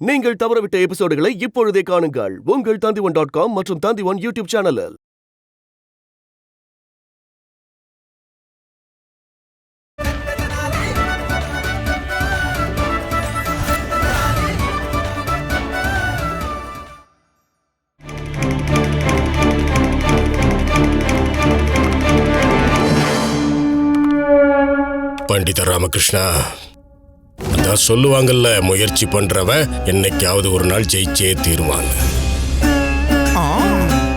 நீங்கள் தவறவிட்ட எபிசோடுகளை இப்பொழுதே காணுங்கள் உங்கள் Tandivan.com மற்றும் Tandivan யூடியூப் சேனலில். பண்டித ராமகிருஷ்ணா, அதான் சொல்லுவாங்கல்ல, முயற்சி பண்றவன் என்னைக்காவது ஒரு நாள் ஜெயிச்சே தீருவாங்க.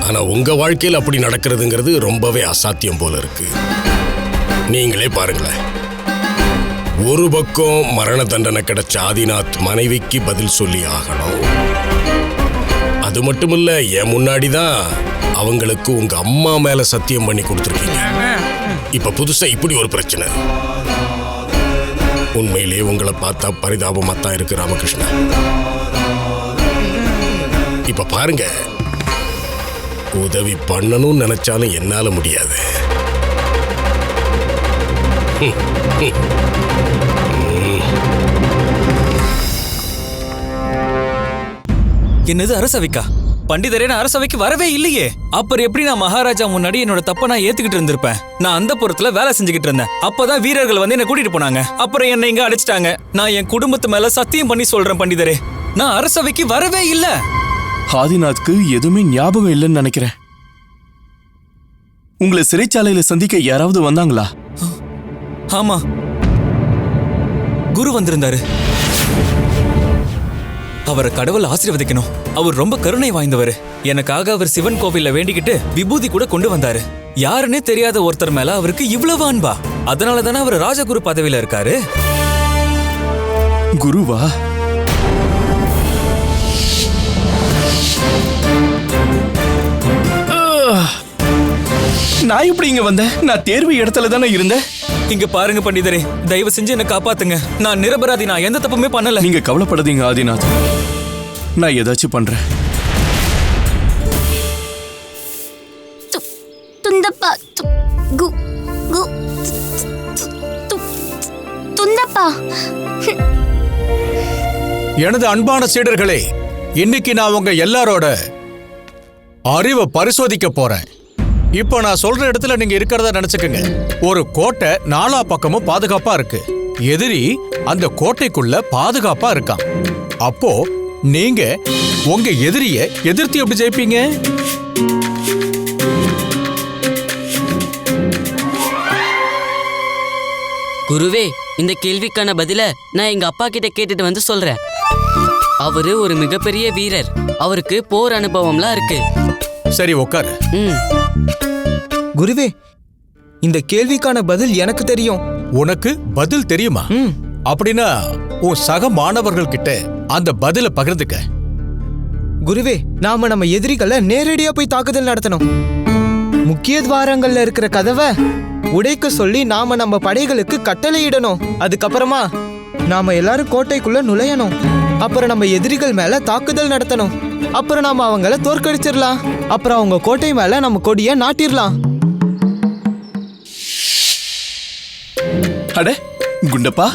ஆனா உங்க வாழ்க்கையில் அப்படி நடக்கிறதுங்கிறது ரொம்பவே அசாத்தியம் போல இருக்கு. நீங்களே பாருங்களேன், ஒரு பக்கம் மரண தண்டனை கிடைச்ச ஆதிநாத் மனைவிக்கு பதில் சொல்லி ஆகணும். அது மட்டும் இல்ல, என் முன்னாடிதான் அவங்களுக்கு உங்க அம்மா மேல சத்தியம் பண்ணி கொடுத்துருக்கீங்க. இப்ப புதுசா இப்படி ஒரு பிரச்சனை. உண்மையிலேயே உங்களை பார்த்தா பரிதாபமாத்தான் இருக்கு ராமகிருஷ்ணா. இப்ப பாருங்க, உதவி பண்ணணும்னு நினைச்சாலும் என்னால முடியாது. என்னது அரசவைக்கா? பண்டிதரே, நான் அரசவைக்கு வரவே இல்லையே. அப்புறம் எப்படி நான் மகாராஜா முன்னாடி என்னோட தப்ப நான் ஏத்துக்கிட்டு இருந்திருப்பேன்? நான் அந்த புறத்துல வேலை செஞ்சுக்கிட்டு இருந்தேன். அப்பதான் வீரர்கள் வந்து என்ன கூட்டிட்டு போனாங்க. அப்புறம் என்ன இங்க அடிச்சிட்டாங்க. நான் என் குடும்பத்து மேல சத்தியம் பண்ணி சொல்றேன் பண்டிதரே, நான் அரசவைக்கு வரவே இல்ல. ஆதிநாத்க்கு எதுவுமே ஞாபகம் இல்லைன்னு நினைக்கிறேன். உங்களை சிறைச்சாலையில சந்திக்க யாராவது வந்தாங்களா? ஆமா, குரு வந்திருந்தாரு. அவரை கடவுள் ஆசீர்வதிக்கணும். அவர் ரொம்ப கருணை வாய்ந்தவர். எனக்காக அவர் சிவன் கோவில்ல வேண்டிக்கிட்டு விபூதி கூட கொண்டு வந்தாரு. யாருன்னே தெரியாத ஒருத்தர் மேல அவருக்கு இவ்வளவு அன்பா. அதனால தானே அவர் ராஜகுரு பதவியில இருக்காரு. குருவா? நான் எப்படி இங்க வந்தேன்? நான் தேர்வு இடத்துல தானே இருந்தேன். இங்க பாருங்க பண்டிதரே, தயவு செஞ்சு என்ன காப்பாத்துங்க. நான் நிரபராதி, நான் எந்த தப்புமே பண்ணல. நீங்க கவலைப்படாதீங்க ஆதிநாத், நான் ஏதாச்சும் பண்றேன். துந்தப்பா, துந்தப்பா. எனது அன்பான சீடர்களே, இன்னைக்கு நான் உங்க எல்லாரோட அறிவை பரிசோதிக்க போறேன். இப்போ நான் சொல்ற இடத்துல நீங்க இருக்கிறத நினைச்சுக்கங்க. ஒரு கோட்டை நாலா பக்கமும் பாதுகாப்பா இருக்கு. எதிரி அந்த கோட்டைக்குள்ள பாதுகாப்பா இருக்கான். அப்போ நீங்க உங்க எதிரிய எதிர்த்து எப்படி ஜெயிப்பீங்க? குருவே, இந்த கேள்விக்கான பதில நான் எங்க அப்பா கிட்ட கேட்டுட்டு வந்து சொல்றேன். அவரு ஒரு மிகப்பெரிய வீரர். அவருக்கு போர் அனுபவம்லாம் இருக்கு. சரி, உட்காரு. குருவே, இந்த கேள்விக்கான பதில் எனக்கு தெரியும். உனக்கு பதில் தெரியுமா? அப்படின்னா உன் சக மாணவர்கள் கிட்ட அந்த பதில பகிர்ந்துக்க. குருவே, நாம நம்ம எதிரிகளை நேரடியா போய் தாக்குதல் நடத்தணும். முக்கிய துவாரங்கள்ல இருக்கிற கதவை உடைக்க சொல்லி நாம நம்ம படைகளுக்கு கட்டளையிடணும். அதுக்கப்புறமா நாம எல்லாரும் கோட்டைக்குள்ள நுழையணும். அப்புறம் நம்ம எதிரிகள் மேல தாக்குதல் நடத்தணும். அப்புறம் நாம அவங்கள தோற்கடிச்சிடலாம். அப்புறம் அவங்க கோட்டை மேல நம்ம கொடிய நாட்டிடலாம். அட குண்டப்பா,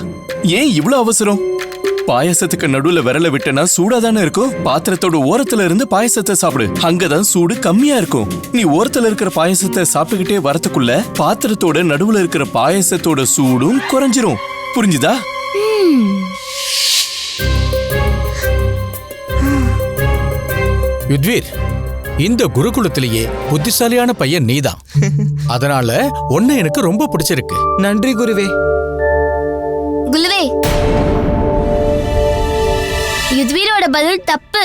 ஏன் இவ்வளவு அவசரம்? பாயசத்துக்கு நடுவுல விரல விட்டனா சூடாதானே இருக்கும். பாத்திரத்தோட ஓரத்துல இருந்து பாயசத்தை சாப்பிடு, அங்கதான் சூடு கம்மியா இருக்கும். நீ ஓரத்துல இருக்கிற பாயசத்தை சாப்பிட்டுக்கிட்டே வரத்துக்குள்ள பாத்திரத்தோட நடுவுல இருக்கிற பாயசத்தோட சூடும் குறைஞ்சிரும். புரிஞ்சுதா? யுத்வீர், இந்த குருகுலத்திலேயே புத்திசாலியான பையன் நீதான். அதனால உன்னை எனக்கு ரொம்ப பிடிச்சிருக்கு. நன்றி குருவே. குருவே, யுத்வீரோட பதில் தப்பு.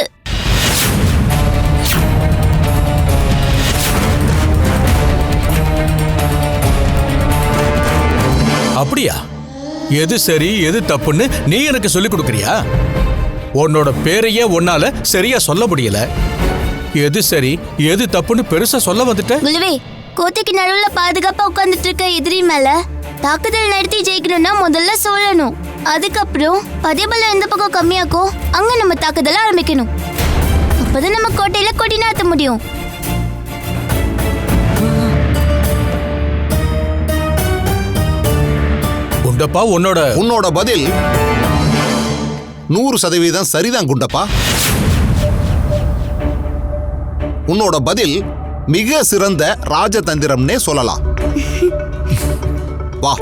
அப்படியா? எது சரி எது தப்புன்னு நீ எனக்கு சொல்லிக் கொடுக்கறியா? உன்னோட பேரையே உன்னால சரியா சொல்ல முடியல. எது சரி எது தப்புன்னு பெருசா சொல்ல வந்துட்ட. குருவே, கோட்டைக்கு நடுவுல பாதுகாப்பா உட்கார்ந்துட்டு இருக்க எதிரி மேல தாக்குதல் நடத்தி ஜெயிக்கணும்னா முதல்ல சொல்லணும். அதுக்கப்புறம் பதைபலம் எந்த பக்கம் கம்மியாக்கோ அங்க நம்ம தாக்குதல ஆரம்பிக்கணும். அப்பதான் நம்ம கோட்டையில கொடி நாட்ட முடியும். குண்டப்பா, உன்னோட பதில் 100% சரிதான் குண்டப்பா. உன்னோட பதில் மிக சிறந்த ராஜதந்திரம்னே சொல்லலாம். வா.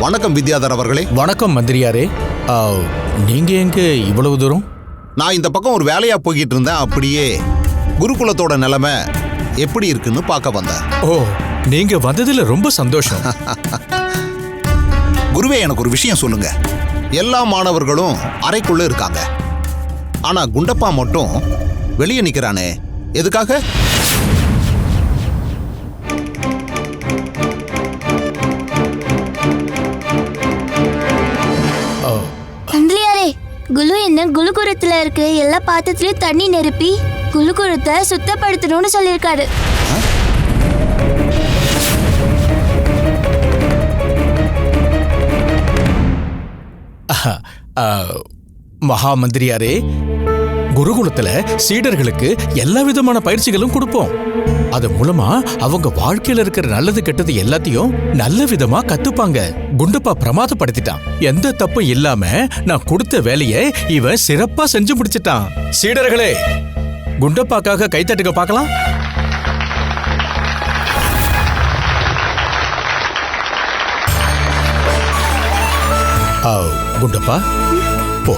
வணக்கம் வித்யாதர் அவர்களே. வணக்கம் மந்திரியாரே. நீங்க எங்க இவ்வளவு தூரம்? நான் இந்த பக்கம் ஒரு வேலையா போய்கிட்டு இருந்தேன். அப்படியே குருகுலத்தோட நிலைமை எப்படி இருக்குன்னு பார்க்க வந்தேன். ஓ, நீங்க வந்ததுல ரொம்ப சந்தோஷம். குருவே, எனக்கு ஒரு விஷயம் சொல்லுங்க. எல்லா மாணவர்களும் அறைக்குள்ள இருக்காங்க, ஆனா குண்டப்பா மட்டும் வெளியே நிக்கிறானே, எதுக்காக? தந்தையாரே, குலு என்ன குலுகுரத்துல இருக்க எல்லா பாத்திரத்திலயும் தண்ணி நிரப்பி குலுகுரத்தை சுத்தப்படுத்தணும்னு சொல்லியிருக்காரு. மகா மந்திரியாரே, குருகுலத்துல சீடர்களுக்கு எல்லா விதமான பயிற்சிகளும் கொடுப்போம். அது மூலமா அவங்க வாழ்க்கையில இருக்கிற நல்லது கெட்டது எல்லாத்தையும் நல்ல விதமா கத்துப்பாங்க. குண்டப்பா பிரமாதப்படுத்திட்டான். எந்த தப்பும் இல்லாம நான் கொடுத்த வேலையை இவன் சிறப்பா செஞ்சு முடிச்சிட்டான். சீடர்களே, குண்டப்பாக்காக கைத்தட்டுக்க பார்க்கலாம். குண்டப்பா, போ,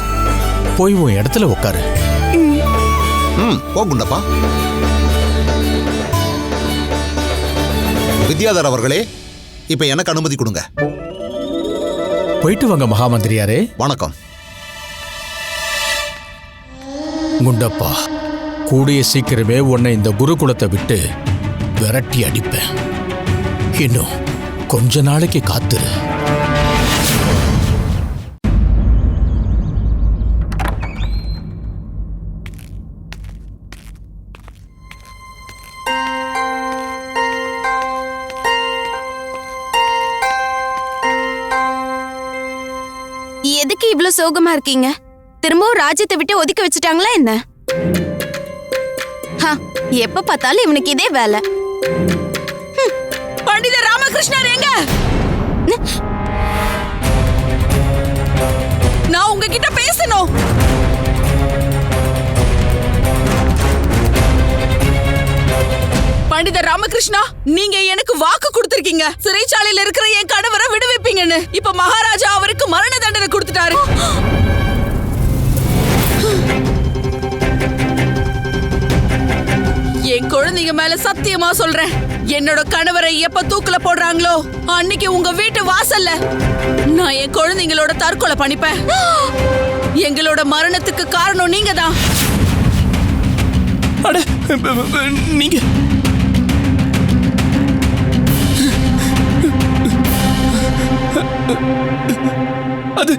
போய் உன் இடத்துல உட்காரு. போ குண்டப்பா. வித்யாதர் அவர்களே, இப்ப எனக்கு அனுமதி கொடுங்க. போயிட்டு வாங்க மகாமந்திரியாரே. வணக்கம். குண்டப்பா, கூடிய சீக்கிரமே உன்னை இந்த குருகுலத்தை விட்டு விரட்டி அடிப்பேன். இன்னும் கொஞ்ச நாளைக்கு காத்துரு. எதுக்கு இவ்ளோ சோகமா இருக்கீங்க? திரும்பவும் ராஜ்யத்தை விட்டு ஒதுக்கி வச்சுட்டாங்களா என்ன? எப்ப பார்த்தாலும் இவனுக்கு இதே வேலை. பண்டித ராமகிருஷ்ணர் எங்க? நான் உங்ககிட்ட பேசணும். பண்டித ராமகிருஷ்ணா, நீங்க எனக்கு வாக்கு கொடுத்திருக்கீங்க, சிறைச்சாலையில இருக்கிற என் கணவரை விடுவிப்பீங்கன்னு. இப்ப மகாராஜா அவருக்கு மரண தண்டனை கொடுத்துட்டாரு. என் குழந்தைங்க மேல சத்தியமா சொல்றேன், என்னோட கணவரை எப்ப தூக்குல போடுறாங்களோ அன்னைக்கு உங்க வீட்டு வாசல்ல நான் என் குழந்தைங்களோட தற்கொலை பண்ணிப்பேன். எங்களோட மரணத்துக்கு காரணம் நீங்க தான். நீங்க அது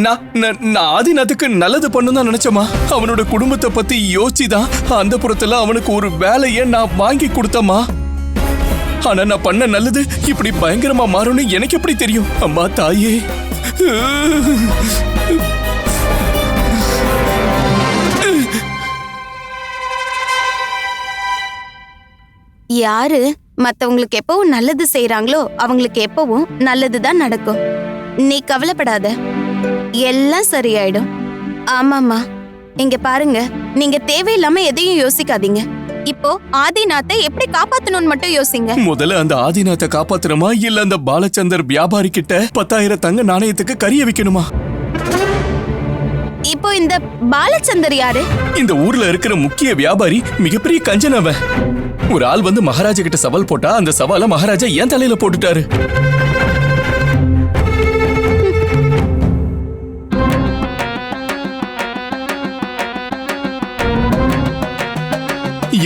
நான் ஆதிநாத்துக்கு நல்லது பண்ணுதான் நினைச்சமா. அவனோட குடும்பத்தை பத்தி யோசிச்சுதான் அந்த புறத்துல அவனுக்கு ஒரு வேலையை நான் வாங்கி கொடுத்தமா. ஆனா நான் பண்ண நல்லது இப்படி பயங்கரமா மாறும்னு எனக்கு எப்படி தெரியும்? அம்மா தாயே, யாரு மத்தவங்களுக்கு எப்பவும் நல்லது செய்யறாங்களோ அவங்களுக்கு எப்பவும் நல்லதுதான் நடக்கும். நீ கவலைப்படாத, எல்லாம் சரியாயிடும். ஆமாமா, இங்க பாருங்க, நீங்க தேவையில்லாம எதையும் யோசிக்காதீங்க. இப்போ ஆதிநாத்தை எப்படி காப்பாத்தணும்னு மட்டும் யோசிங்க. முதல்ல அந்த ஆதிநாத்தை காப்பாத்தணுமா, இல்ல அந்த பாலச்சந்தர் வியாபாரி கிட்ட 10,000 தங்க நாணயத்துக்கு கரிய வைக்கணுமா? இப்போ இந்த பாலச்சந்தர் யாரு? இந்த ஊர்ல இருக்கிற முக்கிய வியாபாரி, மிகப்பெரிய கஞ்சன் அவன். ஒரு ஆள் வந்து மகாராஜா கிட்ட சவால் போட்டா அந்த சவாலை மகாராஜா ஏன் தலையில போட்டுட்டாரு.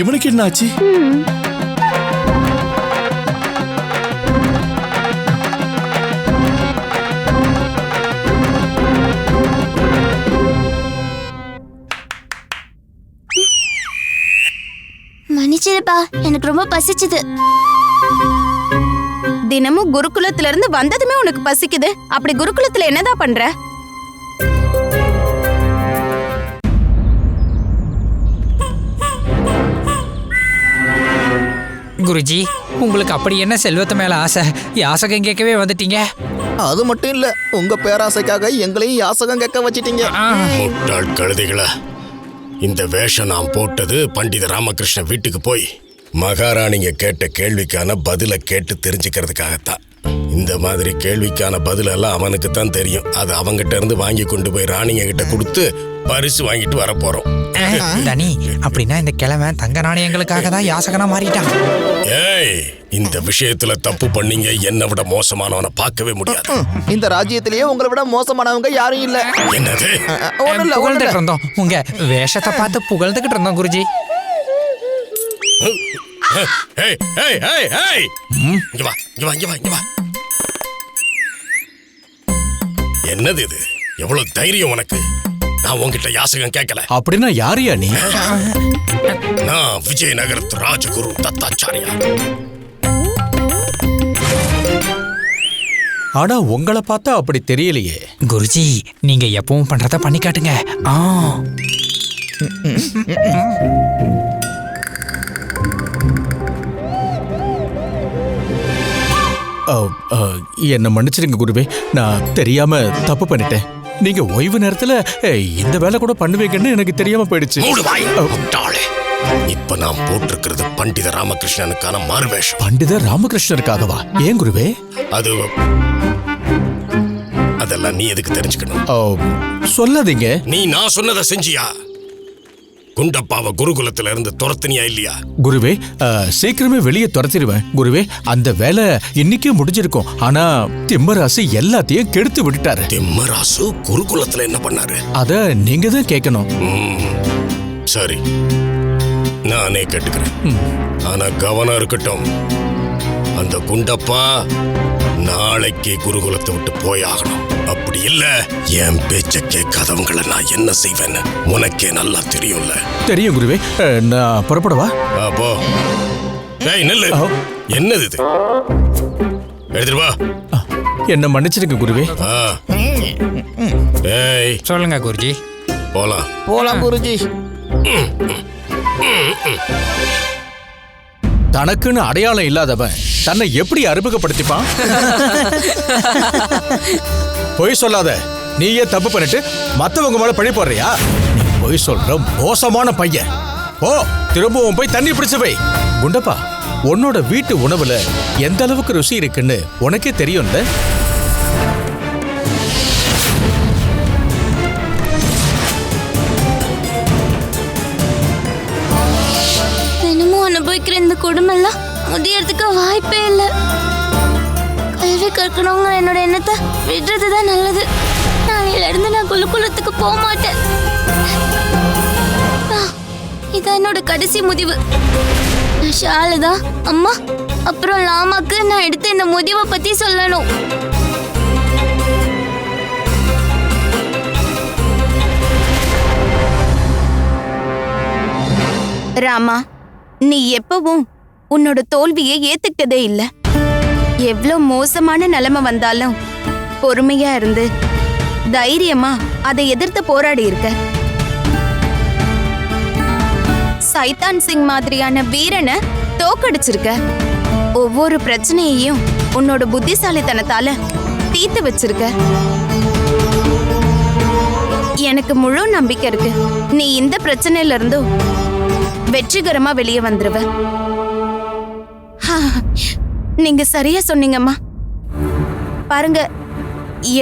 இவனுக்கு என்ன ஆச்சு? மன்னிச்சிருப்பா, எனக்கு ரொம்ப பசிச்சுது. தினமும் குருகுலத்துல இருந்து வந்ததுமே உனக்கு பசிக்குது. அப்படி குருகுலத்துல என்னதான் பண்ற? குருஜி, உங்களுக்கு அப்படி என்ன செல்வத்து மேல ஆசை? யாசகம் கேட்கவே வந்துட்டீங்க. அது மட்டும் இல்ல, உங்க பேராசைக்காக எங்களையும் யாசகம் கேட்க வச்சிட்டீங்க. முட்டாள் கழுதைகளா, இந்த வேஷம் நான் போட்டது பண்டித ராமகிருஷ்ணன் வீட்டுக்கு போய் மகாராணிங்க கேட்ட கேள்விக்கான பதிலை கேட்டு தெரிஞ்சுக்கிறதுக்காகத்தான். இந்த மாதிரி கேள்விக்கான பதிலெல்லாம் அவனுக்கு தான் தெரியும். அது அவங்கிட்ட இருந்து வாங்கி கொண்டு போய் ராணிங்க கிட்ட கொடுத்து பரிசு வாங்கிட்டு வர போறோம். தனி, அப்படின்னா இந்த கிழமை தங்க நாணயங்களுக்காக தான் யாசகனா மாறிட்டான். ஏய், இந்த விஷயத்துல தப்பு பண்ணீங்க, என்னை விட மோசமானவனை பார்க்கவே முடியாது. இந்த ராஜ்யத்திலேயே உங்களை விட மோசமானவங்க யாரும் இல்ல. என்னது? புகழ்ந்துட்டு இருந்தோம், உங்க வேஷத்தை பார்த்து புகழ்ந்துகிட்டு இருந்தோம் குருஜி. ஏய் ஏய் ஏய் ஏய், இங்க வா இங்க வா இங்க வா இங்க வா. என்னது இது? எவ்வளவு தைரியம் உனக்கு? நான் உன்கிட்ட யாசகம் கேட்கல. அப்படின்னா யாரையா நீ? நான் விஜயநகரத்து ராஜகுரு தத்தாச்சாரியா. ஆனா உங்களை பார்த்தா அப்படி தெரியலையே. குருஜி, நீங்க எப்பவும் பண்றத பண்ணி காட்டுங்க. என்ன மன்னிச்சிருங்க குருவே, நான் தெரியாம தப்பு பண்ணிட்டேன். நீங்க ஓய்வு நேரத்துல இந்த வேலை கூட பண்ணுவீங்கன்னு எனக்கு தெரியாம போயிடுச்சு. இப்ப நான் போட்டிருக்கிறது பண்டித ராமகிருஷ்ணனுக்கான மாறுவேஷம். பண்டித ராமகிருஷ்ணனுக்காகவா? ஏன் குருவே? அதெல்லாம் நீ எதுக்கு தெரிஞ்சுக்கணும்? சொல்லாதீங்க. நீ நான் சொன்னதை செஞ்சியா? குண்டப்பாவை குருகுலத்துல இருந்து துரத்தினியா இல்லையா? குருவே, சீக்கிரமே வெளியே துரத்திடுவேன் குருவே. அந்த வேலை இன்னைக்கே முடிஞ்சிருக்கும். ஆனா திம்மராசு எல்லாத்தையும் கெடுத்து விட்டுட்டாரு. திம்மராசு குருகுலத்துல என்ன பண்ணாரு? அத நீங்க தான் கேட்கணும். சரி, நானே கேட்டுக்கிறேன். ஆனா கவனம் இருக்கட்டும், அந்த குண்டப்பா நாளைக்கு குருகுலத்தை விட்டு போயாகணும். அப்படி இல்ல என் பேச்ச கேட்காதவங்களை நான் என்ன செய்வேன்னு உனக்கே நல்லா தெரியும்ல. தெரியும் குருவே, நான் புறப்படவா? போ. ஏய் நில்லு. என்னது இது? எடுத்துட்டு வா. என்ன மன்னிச்சிருங்க குருவே. ஏய் சொல்லுங்க குருஜி. போலாம் போலாம் குருஜி. தனக்குன்னு அடையாளம் இல்லாதவன் தன்னை எப்படி அறிமுகப்படுத்திப்பான்? பொய் சொல்லாத. நீயே தப்பு பண்ணிட்டு மத்தவங்க மேல பழி போடுறியா? நீ பொய் சொல்ற மோசமான பையன். ஓ, திரும்பவும் போய் தண்ணி பிடிச்சு வை. குண்டப்பா, உன்னோட வீட்டு உணவுல எந்த அளவுக்கு ருசி இருக்குன்னு உனக்கே தெரியும்ல. அனுபவிக்கிற இந்த கொடுமெல்லாம் முடியறதுக்கு வாய்ப்பே இல்லை. கல்வி கற்கணுங்கிற என்னோட எண்ணத்தை விடுறதுதான் நல்லது. நாளையில இருந்து நான் குலுக்குலத்துக்கு போக மாட்டேன். இதான் என்னோட கடைசி முடிவு. நான் ஷாலுதா, அம்மா, அப்புறம் லாமாக்கு நான் எடுத்த இந்த முடிவை பத்தி சொல்லணும். ராமா, நீ எப்பவும் உன்னோட தோல்வியை ஏத்துக்கிட்டதே இல்ல. எவ்வளவு மோசமான நிலைமை வந்தாலும் பொறுமையா இருந்து தைரியமா அதை எதிர்த்து போராடி இருக்க. சைதான் சிங் மாதிரியான வீரனை தோக்கடிச்சிருக்க. ஒவ்வொரு பிரச்சனையையும் உன்னோட புத்திசாலித்தனத்தால தீர்த்து வச்சிருக்க. எனக்கு முழு நம்பிக்கை இருக்கு, நீ இந்த பிரச்சனையில இருந்தும் வெற்றிகரமா வெளியே வந்துருவ. நீங்க சரியா சொன்னீங்கம்மா. பாருங்க,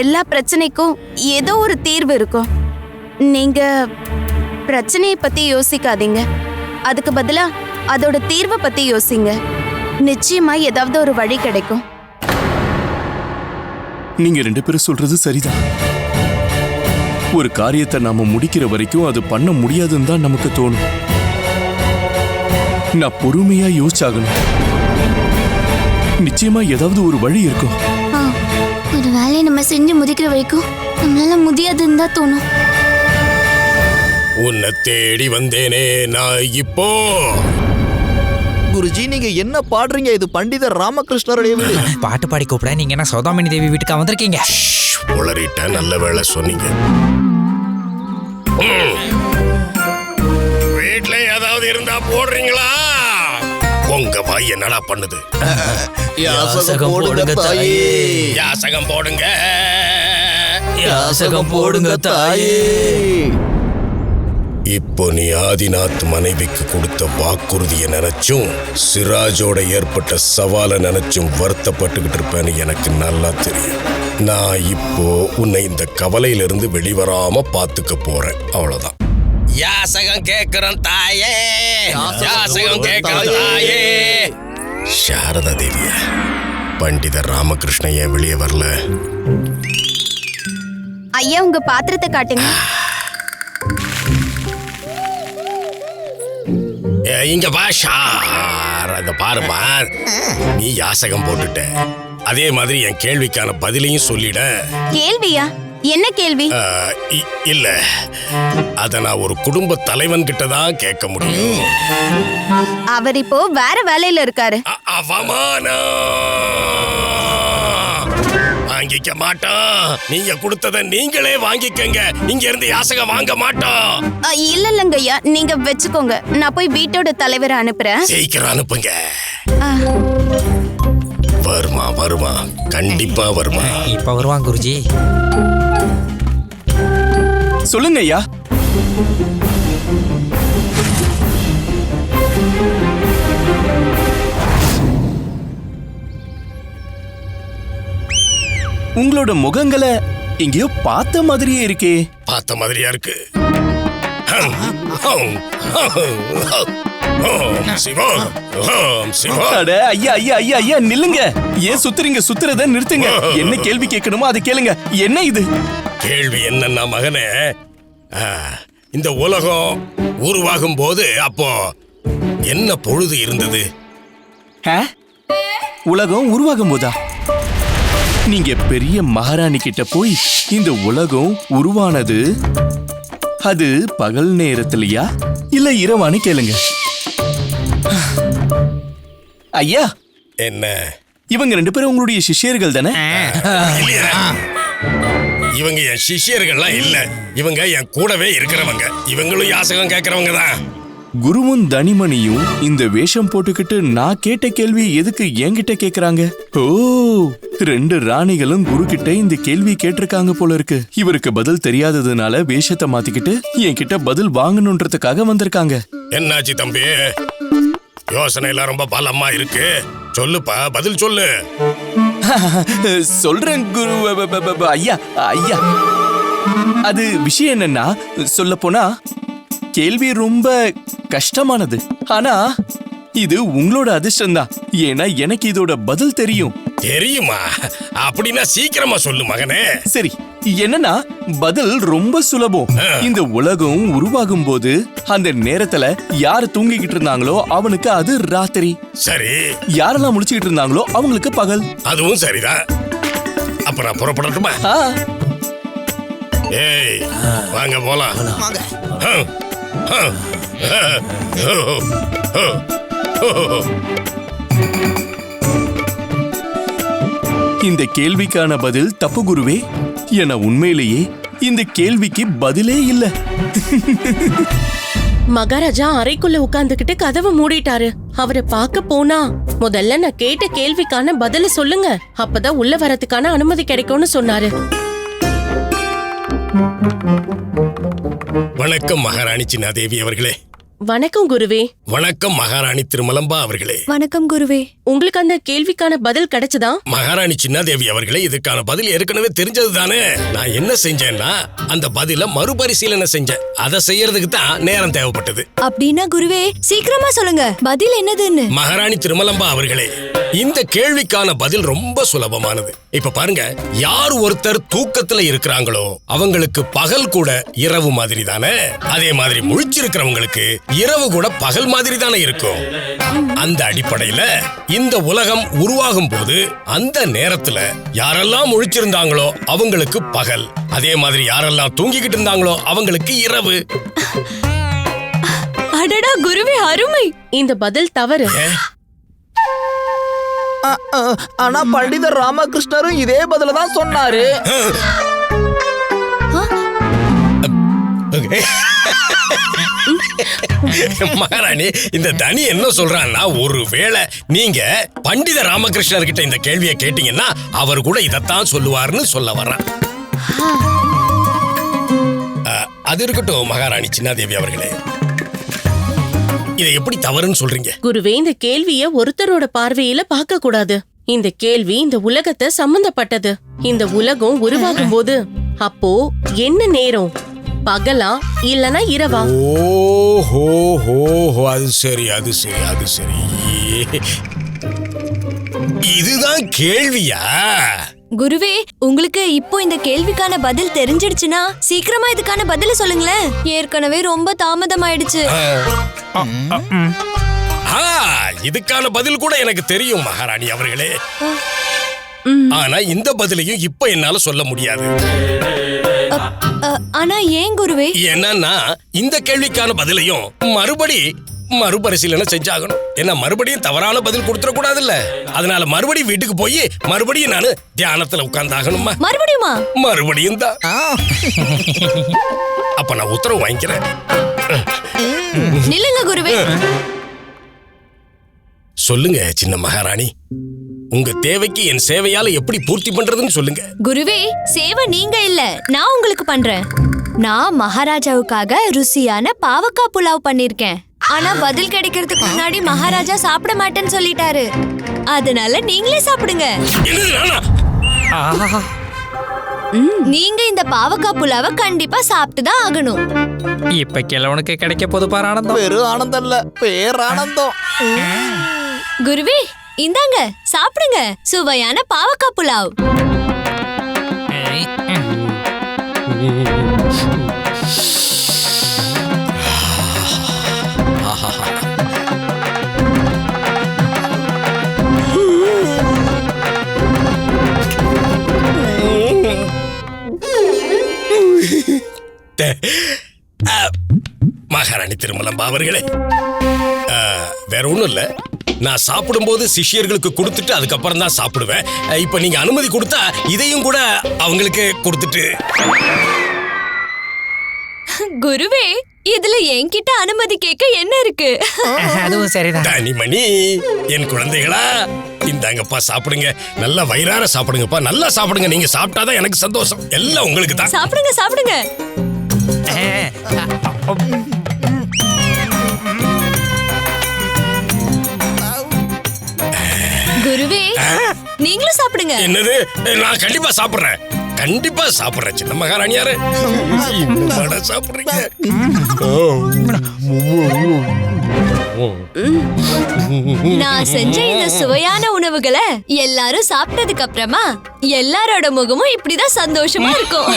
எல்லா பிரச்சனைக்கும் ஏதோ ஒரு தீர்வு இருக்கும். நீங்க பிரச்சனையை பத்தி யோசிக்காதீங்க, அதுக்கு பதிலா அதோட தீர்வை பத்தி யோசிங்க. நிச்சயமா ஏதாவது ஒரு வழி கிடைக்கும். நீங்க ரெண்டு பேரும் சொல்றது சரிதான். ஒரு காரியத்தை நாம முடிக்கிற வரைக்கும் அது பண்ண முடியாதுன்னு தான் நமக்கு தோணும். நான் பொறுமையா யோசிச்சாகணும். நிச்சயமா ஏதாவது ஒரு வழி இருக்கும். ஒரு வேலையை நம்ம செஞ்சு முடிக்கிற வரைக்கும் நம்மளால முடியாதுன்னு தான் தோணும். உன்னை தேடி வந்தேனே நான் இப்போ. குருஜி, நீங்க என்ன பாடுறீங்க? இது பண்டிதர் ராமகிருஷ்ணருடைய வீடு. பாட்டு பாடி கூப்பிட நீங்க என்ன சௌதாமினி தேவி வீட்டுக்கா வந்திருக்கீங்க? உளறிட்ட, நல்ல வேலை சொன்னீங்க. வீட்டுல ஏதாவது இருந்தா போடுறீங்களா? உங்க வாய் என்னடா பண்ணுது? யாசகம் போடுங்க தாயே. யாசகம் போடுங்க. யாசகம் போடுங்க தாயே. இப்போ நீ ஆதிநாத் மனைவிக்கு கொடுத்த வாக்குறுதியை நினைச்சும் சிராஜோட ஏற்பட்ட சவாலை நினைச்சும் வருத்தப்பட்டுக்கிட்டு இருப்பேன்னு எனக்கு நல்லா தெரியும். நான் இப்போ உன்னை இந்த கவலையிலிருந்து வெளிவராம பாத்துக்க போறேன், அவ்வளவுதான். யாசகம் கேட்கிறோம் தாயே, யாசகம் கேட்கிறோம் தாயே. சாரதா தேவியா, பண்டிதர் ராமகிருஷ்ணன் ஏன் வெளியே வரல? ஐயா உங்க பாத்திரத்தை காட்டுங்க. இங்க வா சாரதா, பாருமா, நீ யாசகம் போட்டுட்ட, அதே மாதிரி என் கேள்விக்கான பதிலையும் சொல்லிட. கேள்வியா? என்ன கேள்வி? இல்ல, அத நான் ஒரு குடும்ப தலைவன் கிட்ட தான் கேட்க முடியும். அவர் இப்போ வேற வேலையில இருக்காரு. அவமானம் வாங்கிக்க மாட்டோம். நீங்க கொடுத்தத நீங்களே வாங்கிக்கங்க. இங்க இருந்து யாசகம் வாங்க மாட்டோம். இல்லங்க ஐயா, நீங்க வச்சுக்கோங்க. நான் போய் வீட்டோட தலைவரை அனுப்புறேன். சீக்கிரம் அனுப்புங்க. வருமா வருமா, கண்டிப்பா வருமா. இப்ப வருவான் குருஜி. சொல்லுங்க ஐயா. உங்களோட முகங்களை எங்கேயோ பார்த்த மாதிரியே இருக்கே. பார்த்த மாதிரியா இருக்கு. அட ஐயா ஐயா ஐயா ஐயா, நில்லுங்க. ஏன் சுத்துறீங்க? சுத்துறத நிறுத்துங்க. என்ன கேள்வி கேட்கணுமோ அதை கேளுங்க. என்ன இது? கேள்வி என்னன்னா மகனே, இந்த உலகம் உருவாகும் போது அப்போ என்ன பொழுது இருந்தது? உலகம் உருவாகும் போதா? நீங்க பெரிய மகாராணி கிட்ட போய் இந்த உலகம் உருவானது அது பகல் நேரத்திலயா இல்ல இரவான்னு கேளுங்க. ஐயா, என்ன இவங்க 2 பேரும் உங்களுடைய சிஷ்யர்கள் தானே? இவங்க என் சிஷ்யர்கள்லாம் இல்ல, இவங்க என் கூடவே இருக்கிறவங்க. இவங்களும் யாசகம் கேட்கறவங்க தான். குருவும் தனிமணியும் இந்த வேஷம் போட்டுக்கிட்டு நான் கேட்ட கேள்வி எதுக்கு என்கிட்ட கேக்குறாங்க? ஓ, 2 ராணிகளும் குரு கிட்ட இந்த கேள்வி கேட்டிருக்காங்க போல இருக்கு. இவருக்கு பதில் தெரியாததுனால வேஷத்தை மாத்திக்கிட்டு என்கிட்ட பதில் வாங்கணுன்றதுக்காக வந்திருக்காங்க. என்னாச்சு தம்பி? யோசனை எல்லாம் ரொம்ப பலமா இருக்கு. சொல்லுப்பா, பதில் சொல்லு. சொல்றேன் குரு ஐயா ஐயா. அது விஷயம் என்னன்னா, சொல்ல போனா கேள்வி ரொம்ப கஷ்டமானது. ஆனா இது உங்களோட அதிர்ஷ்டம் தான். ஏன்னா எனக்கு இதோட பதில் தெரியும். தெரியுமா? அப்படின்னா சீக்கிரமா சொல்லு மகனே. சரி, என்னன்னா பதில் ரொம்ப சுலபம். இந்த உலகம் உருவாகும் போது அந்த நேரத்துல யாரு தூங்கிக்கிட்டு இருந்தாங்களோ அவனுக்கு அது ராத்திரி. சரி. யாரெல்லாம் முடிச்சுக்கிட்டு இருந்தாங்களோ அவங்களுக்கு பகல். அதுவும் சரிதான். அப்ப நான் புறப்படட்டுமா? ஏய், வாங்க போலாம். இந்த கேள்விக்கான பதில் தப்பு குருவே. என உண்மையிலேயே இந்த கேள்விக்கு பதிலே இல்ல. மகாராஜா அறைக்குள்ள உட்கார்ந்துகிட்டு கதவை மூடிட்டாரு. அவரை பார்க்க போனா முதல்ல நான் கேட்ட கேள்விக்கான பதில சொல்லுங்க, அப்பதான் உள்ள வரதுக்கான அனுமதி கிடைக்கும்னு சொன்னாரு. வணக்கம் மகாராணி சின்னாதேவி அவர்களே. வணக்கம் குருவே. வணக்கம் மகாராணி திருமலம்பா அவர்களே. வணக்கம் குருவே. உங்களுக்கு அந்த கேள்விக்கான பதில் கிடைச்சதா? மகாராணி சின்னாதேவி அவர்களே, இதுக்கான பதில் ஏற்கனவே தெரிஞ்சது தானே. நான் என்ன செஞ்சேன்னா அந்த பதில மறுபரிசீலனை செஞ்சேன். அதை செய்யறதுக்கு தான் நேரம் தேவைப்பட்டது. அப்படின்னா குருவே சீக்கிரமா சொல்லுங்க, பதில் என்னதுன்னு. மகாராணி திருமலம்பா அவர்களே, இந்த கேள்விக்கான பதில் ரொம்ப சுலபமானது. இப்ப பாருங்க, யார் ஒருத்தர் தூக்கத்துல இருக்கிறாங்களோ அவங்களுக்கு பகல் கூட இரவு மாதிரி தானே. அதே மாதிரி முழிச்சிருக்கிறவங்களுக்கு இரவு கூட பகல் மாதிரி தானே இருக்கும். அந்த அடிப்படையில இந்த உலகம் உருவாகும் போது அந்த நேரத்துல யாரெல்லாம் முழிச்சிருந்தாங்களோ அவங்களுக்கு பகல், அதே மாதிரி யாரெல்லாம் தூங்கிக்கிட்டு இருந்தாங்களோ அவங்களுக்கு இரவு. அடடா குருவே, அருமை. இந்த பதில் தவறு. ஆனா பண்டிதர் ராமகிருஷ்ணரும் இதே பதில தான் சொன்னாரு. மகாராணி, இந்த தனி என்ன சொல்றான்னா, ஒருவேளை நீங்க பண்டித ராமகிருஷ்ணர் கிட்ட இந்த கேள்வியை கேட்டீங்கன்னா அவர் கூட இதத்தான் சொல்லுவார்னு சொல்ல வர்றான். அது இருக்கட்டும் மகாராணி சின்னாதேவி அவர்களே, இதை எப்படி தவறுன்னு சொல்றீங்க? குருவே, இந்த கேள்விய ஒருத்தரோட பார்வையில பார்க்க கூடாது. இந்த கேள்வி இந்த உலகத்தை சம்பந்தப்பட்டது. இந்த உலகம் உருவாகும் போது அப்போ என்ன நேரம், பகலா இல்லனா இரவா? ஓஹோ, அது சரி, அது சரி, அது சரி. இதுதான் கேள்வியா? குருவே, உங்களுக்கு இப்போ இந்த கேள்விக்கான பதில் தெரிஞ்சிடுச்சுன்னா சீக்கிரமா இதுக்கான பதில சொல்லுங்களேன். ஏற்கனவே ரொம்ப தாமதமாயிடுச்சு. இதுக்கான பதில் கூட எனக்கு தெரியும் மகாராணி அவர்களே. ஆனா இந்த பதிலையும் இப்ப என்னால சொல்ல முடியாது. ஆனா ஏன் குருவே? என்னன்னா இந்த கேள்விக்கான பதிலையும் மறுபரிசீலனை செஞ்சாகணும். என்ன மறுபடியும் தவறான பதில் கொடுத்துட கூடாதுல்ல. அதனால மறுபடியும் வீட்டுக்கு போய் மறுபடியும் நானு தியானத்துல உட்கார்ந்தாகணுமா? மறுபடியும் தான். அப்ப நான் உத்தரவு வாங்கிக்கிறேன். நில்லுங்க குருவே. சொல்லுங்க சின்ன மகாராணி, உங்க தேவைக்கு என் சேவையால எப்படி பூர்த்தி பண்றதுன்னு சொல்லுங்க. குருவே, சேவை நீங்க இல்ல, நான் உங்களுக்கு பண்றேன். நான் மகாராஜாவுக்காக ருசியான பாவக்காய் புலாவ் பண்ணிருக்கேன். ஆனா பதில் கிடைக்கிறதுக்கு முன்னாடி மகாராஜா சாப்பிட மாட்டேன்னு சொல்லிட்டாரு. அதனால நீங்களே சாப்பிடுங்க. நீங்க இந்த பாவக்காய் புலாவை கண்டிப்பா சாப்பிட்டுதான் ஆகணும். இப்ப கிழவனுக்கு கிடைக்க போது பாரு ஆனந்தம். வெறும் ஆனந்தம் இல்ல, பேரானந்தம். குருவே, இந்தாங்க சாப்பிடுங்க சுவையான பாவக்காய் புலாவ். மகாராணி திருமலம்பா அவர்களே, வேற ஒண்ணும் இல்ல. நான் சாப்பிடும்போது சிஷ்யர்களுக்கு கொடுத்துட்டு அதுக்கப்புறம் தான் சாப்பிடுவேன். இப்ப நீங்க அனுமதி கொடுத்தா இதையும் கூட அவங்களுக்கு கொடுத்துட்டு. குருவே, இதுல என்கிட்ட அனுமதி கேட்க என்ன இருக்கு? அதுவும் சரிதான். தனிமணி, என் குழந்தைகளா, இந்தாங்கப்பா சாப்பிடுங்க. நல்லா வயிறார சாப்பிடுங்கப்பா, நல்லா சாப்பிடுங்க. நீங்க சாப்பிட்டாதான் எனக்கு சந்தோஷம். எல்லாம் உங்களுக்கு தான். சாப்பிடுங்க சாப்பிடுங்க. குருவே, நீங்களும் சாப்பிடுங்க. என்னது? நான் கண்டிப்பா சாப்பிடுறேன், கண்டிப்பா சாப்பிடுறேன். சின்ன மகாராணியாரு, சாப்பிடுறீங்க. நான் செஞ்ச இந்த சுவையான உணவுகளை எல்லாரும் சாப்பிட்டதுக்கு அப்புறமா எல்லாரோட முகமும் இப்படிதான் சந்தோஷமா இருக்கும்.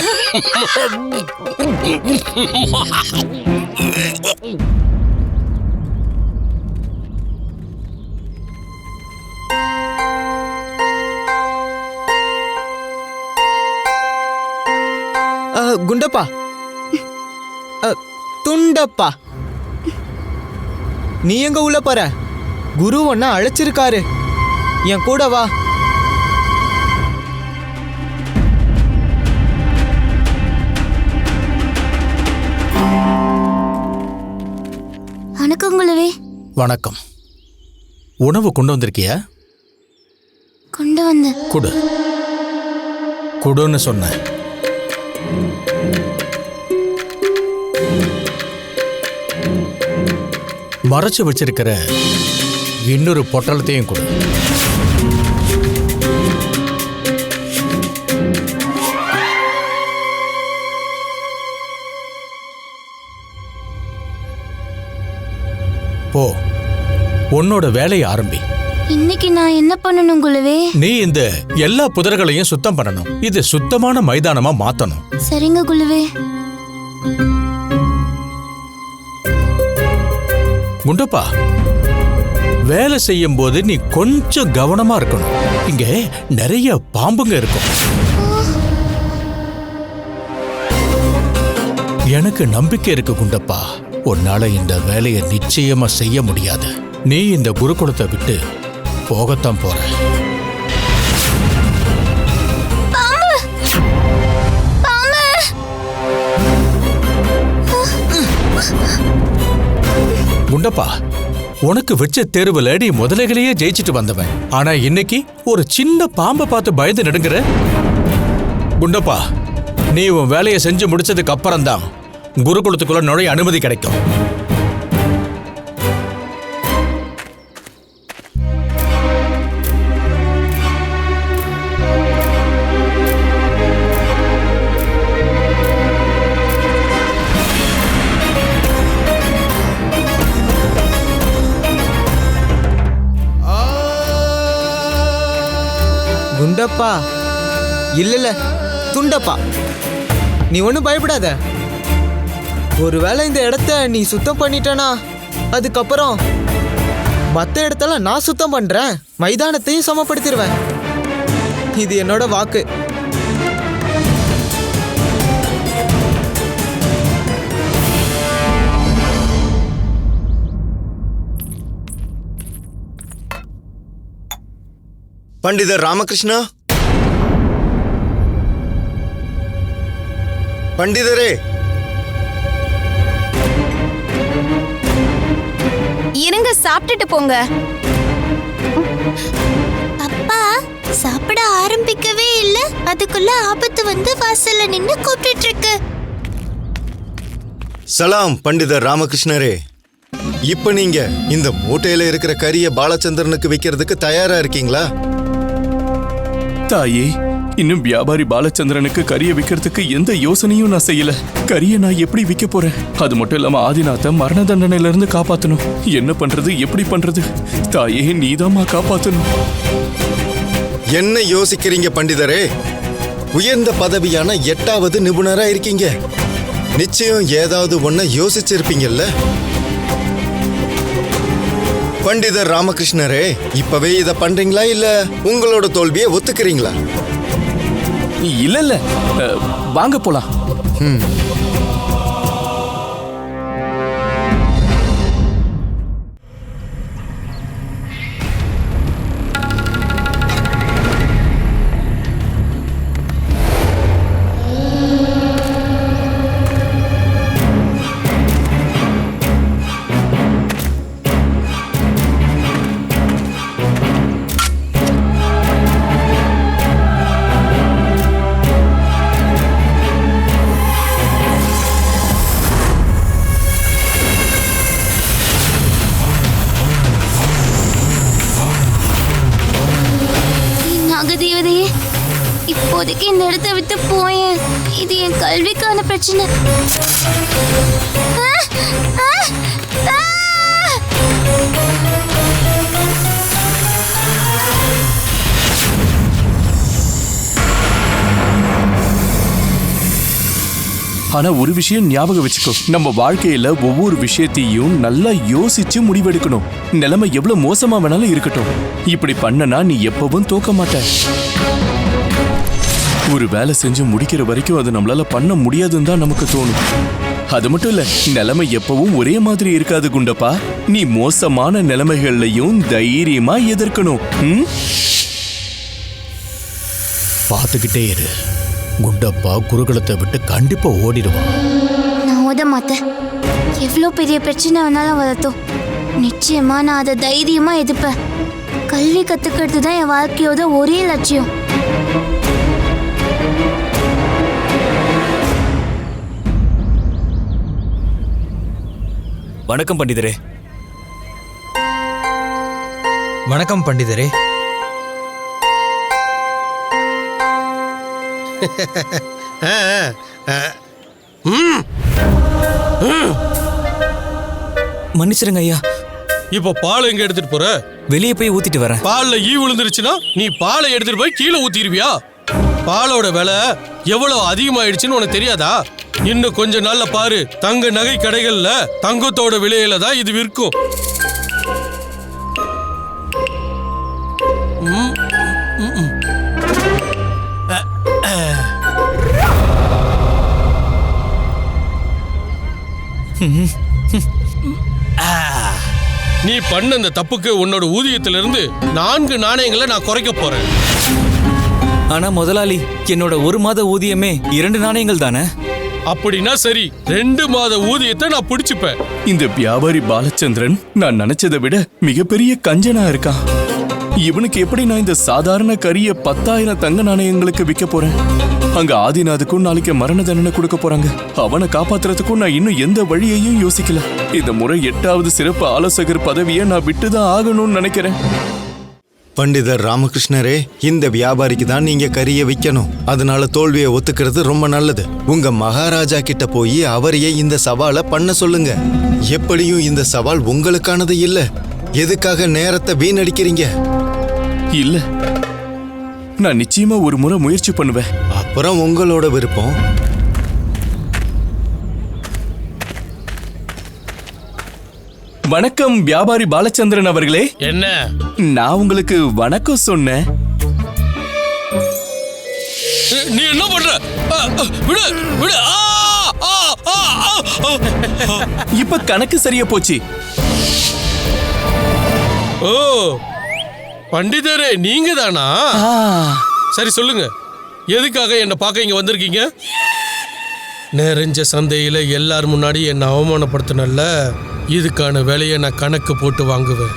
குண்டப்பா, துண்டப்பா, நீ எங்க உள்ள போற? குரு ஒன்னா அழைச்சிருக்காரு, என் கூட வா. வணக்கம் குருவே. வணக்கம். உணவு கொண்டு வந்திருக்கியா? கொண்டு வந்து குடு, குடுன்னு சொன்ன. மறைச்சு வச்சிருக்கிற இன்னொரு பொட்டலத்தையும் கொடு. போ, உன்னோட வேலையை ஆரம்பி. இன்னைக்கு நான் என்ன பண்ணணும் குருவே? நீ இந்த எல்லா புதர்களையும் சுத்தம் பண்ணணும். இது சுத்தமான மைதானமா மாத்தணும். சரிங்க குருவே. குண்டப்பா, வேலை செய்யும் போது நீ கொஞ்சம் கவனமா இருக்கணும். இங்க நிறைய பாம்புங்க இருக்கும். எனக்கு நம்பிக்கை இருக்கு குண்டப்பா, உன்னால இந்த வேலையை நிச்சயமா செய்ய முடியாது. நீ இந்த குருகுலத்தை விட்டு போகத்தான் போற. குண்டப்பா, உனக்கு வச்ச தேர்வுல நீ முதலைகளையே ஜெயிச்சிட்டு வந்தவன். ஆனா இன்னைக்கு ஒரு சின்ன பாம்பை பார்த்து பயந்து நடுங்குற. குண்டப்பா, நீ உன் வேலையை செஞ்சு முடிச்சதுக்கு அப்புறம் தான் குருகுலத்துக்குள்ள நுழைய அனுமதி கிடைக்கும். குண்டப்பா இல்ல துண்டப்பா, நீ ஒன்றும் பயப்படாத. ஒருவேளை இந்த இடத்த நீ சுத்தம் பண்ணிட்டனா அதுக்கப்புறம் மற்ற இடத்தெல்லாம் நான் சுத்தம் பண்றேன், மைதானத்தையும் சமப்படுத்திடுவேன். இது என்னோட வாக்கு. பண்டிதர் ராமகிருஷ்ணா, பண்டிதரே, இருங்க, சாப்பிட்டுட்டு போங்க. அப்பா சாப்பிட ஆரம்பிக்கவே இல்ல, அதுக்குள்ள ஆபத்து வந்து வாசல்ல நின்னு கூப்பிட்டு இருக்கு. சலாம் பண்டிதர் ராமகிருஷ்ணரே. இப்ப நீங்க இந்த மூட்டையில இருக்கிற கரிய பாலச்சந்திரனுக்கு விக்கிறதுக்கு தயாரா இருக்கீங்களா? தாயே, இன்னும் வியாபாரி பாலச்சந்திரனுக்கு கறியை விற்கிறதுக்கு எந்த யோசனையும் நான் செய்யல. கறியை நான் எப்படி விற்க போறேன்? அது மட்டும் இல்லாம ஆதிநாத்தை மரண தண்டனையில இருந்து காப்பாத்தணும். என்ன பண்றது, எப்படி பண்றது? தாயே, நீதாம்மா காப்பாத்தணும். என்ன யோசிக்கிறீங்க பண்டிதரே? உயர்ந்த பதவியான 8வது நிபுணரா இருக்கீங்க. நிச்சயம் ஏதாவது ஒன்ன யோசிச்சிருப்பீங்கல்ல? பண்டிதர் ராமகிருஷ்ணரே, இப்பவே இத பண்றீங்களா இல்ல உங்களோட தோல்வியை ஒத்துக்கிறீங்களா? இல்ல, வாங்க போலாம். நாகதேவதையே, இப்போதைக்கு இந்த இடத்தை விட்டு போயேன். இது என் கல்விக்கான பிரச்சனை. ஆனா ஒரு விஷயம் ஞாபகம் வச்சுக்கோ, நம்ம வாழ்க்கையில ஒவ்வொரு விஷயத்தையும் நல்லா யோசிச்சு முடிவெடுக்கணும். நிலைமை எவ்வளவு மோசமா வேணாலும் இருக்கட்டும், இப்படி பண்ணனா நீ எப்பவும் தோக்க மாட்ட. ஒரு வேலை செஞ்சு முடிக்கிற வரைக்கும் அது நம்மளால பண்ண முடியாதுன்னு தான் நமக்கு தோணும். அது மட்டும் இல்ல, நிலைமை எப்பவும் ஒரே மாதிரி இருக்காது குண்டப்பா. நீ மோசமான நிலைமைகள்லையும் தைரியமா எதிர்க்கணும். பார்த்துக்கிட்டே இரு, குண்டப்பா குருகுலத்தை விட்டு கண்டிப்பா ஓடிடுவான். நான் ஓட மாட்டேன். எவ்வளோ பெரிய பிரச்சனை வேணாலும் வரட்டும், நிச்சயமா நான் அதை தைரியமா எதிர்ப்பேன். கல்வி கத்துக்கிறது தான் என் வாழ்க்கையோட ஒரே லட்சியம். வணக்கம் பண்டிதரே. வணக்கம் பண்டிதரே. மன்னிச்சிருங்க ஐயா. இப்போ பால் எங்க எடுத்துட்டு போற? வெளியே போய் ஊத்திட்டு வரேன். பால்ல ஈ விழுந்துருச்சுன்னா நீ பாலை எடுத்துட்டு போய் கீழே ஊத்திடுவியா? பாலோட விலை எவ்வளவு அதிகமாயிடுச்சுன்னு உனக்கு தெரியாதா? இன்னும் கொஞ்ச நாள்ல பாரு, தங்க நகை கடைகள்ல தங்கத்தோட விலையில தான் இது விற்கும். நீ பண்ண அந்த தப்புக்கு உன்னோட ஊதியத்திலிருந்து 4 நாணயங்களை நான் குறைக்க போறேன். ஆனா முதலாளி, என்னோட 1 மாத ஊதியமே 2 நாணயங்கள் தானே? அப்படின்னா சரி, 2 மாத ஊதியத்தை நான் பிடிச்சுப்பேன். இந்த வியாபாரி பாலச்சந்திரன் நான் நினைச்சதை விட மிகப்பெரிய கஞ்சனா இருக்கான். இவனுக்கு எப்படி நான் இந்த சாதாரண கரிய 10,000 தங்க நாணயங்களுக்கு விற்க போறேன்? அங்க ஆதிநாதுக்கும் நாளைக்கு மரண தண்டனை கொடுக்க போறாங்க. அவனை காப்பாத்துறதுக்கும் நான் இன்னும் எந்த வழியையும் யோசிக்கல. இந்த முறை 8வது சிறப்பு ஆலோசகர் பதவியை நான் விட்டுதான் ஆகணும்னு நினைக்கிறேன். பண்டிதர் ராமகிருஷ்ணரே, இந்த வியாபாரிக்கு தான் நீங்க கறிய விற்கணும். அதனால தோல்வியை ஒத்துக்கிறது ரொம்ப நல்லது. உங்க மகாராஜா கிட்ட போய் அவரையே இந்த சவாலை பண்ண சொல்லுங்க. எப்படியும் இந்த சவால் உங்களுக்கானது இல்ல. எதுக்காக நேரத்தை வீணடிக்கிறீங்க? இல்ல, நான் நிச்சயமா ஒரு முறை முயற்சி பண்ணுவேன். அப்புறம் உங்களோட விருப்பம். வணக்கம் வியாபாரி பாலச்சந்திரன் அவர்களே. என்ன? நான் உங்களுக்கு வணக்கம் சொன்னேன். நீ என்ன பண்ற? விடு விடு. இப்ப கணக்கு சரியா போச்சு. ஓ, பண்டிதரே நீங்க தானா? சரி சொல்லுங்க, எதுக்காக என்ன பார்க்க இங்க வந்திருக்கீங்க? நிறைஞ்ச சந்தையில எல்லார் முன்னாடி என்ன அவமானப்படுத்தினல்ல, இதுக்கான வேலையை நான் கணக்கு போட்டு வாங்குவேன்.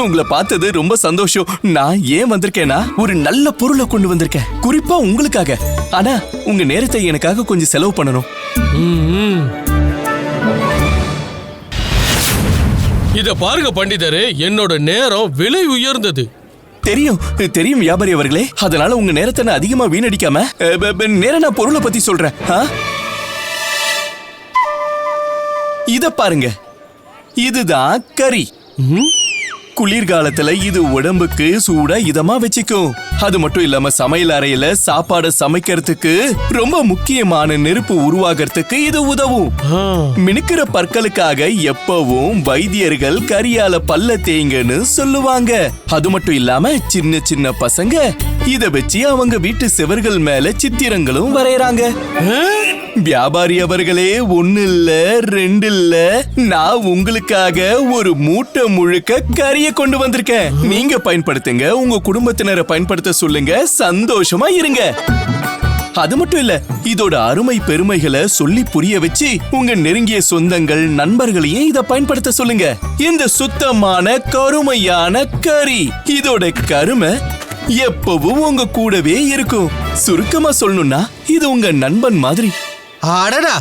உங்களை பார்த்தது ரொம்ப சந்தோஷம். நான் ஏன் வந்திருக்கேன்னா ஒரு நல்ல பொருளை கொண்டு வந்திருக்கேன், குறிப்பா உங்களுக்காக. ஆனா உங்க நேரத்தை எனக்காக கொஞ்சம் செலவு பண்ணணும். இத பாருங்க பண்டிதரே, என்னோட நேரம் விலை உயர்ந்தது. தெரியும் தெரியும் வியாபாரி அவர்களே. அதனால உங்க நேரத்தை நான் அதிகமா வீணடிக்காம நேரா நான் பொருளை பத்தி சொல்றேன். இத பாருங்க, இதுதான் கறி. குளிர்காலத்துல இது உடம்புக்கு சூடா இதமா வச்சுக்கும். அது மட்டும் இல்லாம சமையல் அறையில சாப்பாடு சமைக்கிறதுக்கு ரொம்ப முக்கியமான நெருப்பு உருவாகிறதுக்கு இது உதவும். மினுக்கிற பற்களுக்காக எப்பவும் வைத்தியர்கள் கரியால பல்ல தேங்கன்னு சொல்லுவாங்க. அது மட்டும் இல்லாம சின்ன சின்ன பசங்க இத வச்சு அவங்க வீட்டு செவர்கள் மேல சித்திரங்களும் வரையறாங்க. வியாபாரி அவர்களே, 1 இல்ல 2 இல்ல, நான் உங்களுக்காக ஒரு மூட்டை முழுக்க கறிய கொண்டு வந்திருக்கேன். நீங்க பயன்படுத்துங்க, உங்க குடும்பத்தினரை பயன்படுத்த சொல்லுங்க, சந்தோஷமா இருங்க. அது மட்டும் இல்ல, இதோட அருமை பெருமைகளை சொல்லி புரிய வச்சு உங்க நெருங்கிய சொந்தங்கள் நண்பர்களையும் இத பயன்படுத்த சொல்லுங்க. இந்த சுத்தமான கருமையான கறி, இதோட கருமை எப்பவும் உங்க கூடவே இருக்கும். சுருக்கமா சொல்லணும்னா இது உங்க நண்பன் மாதிரி. அடடா,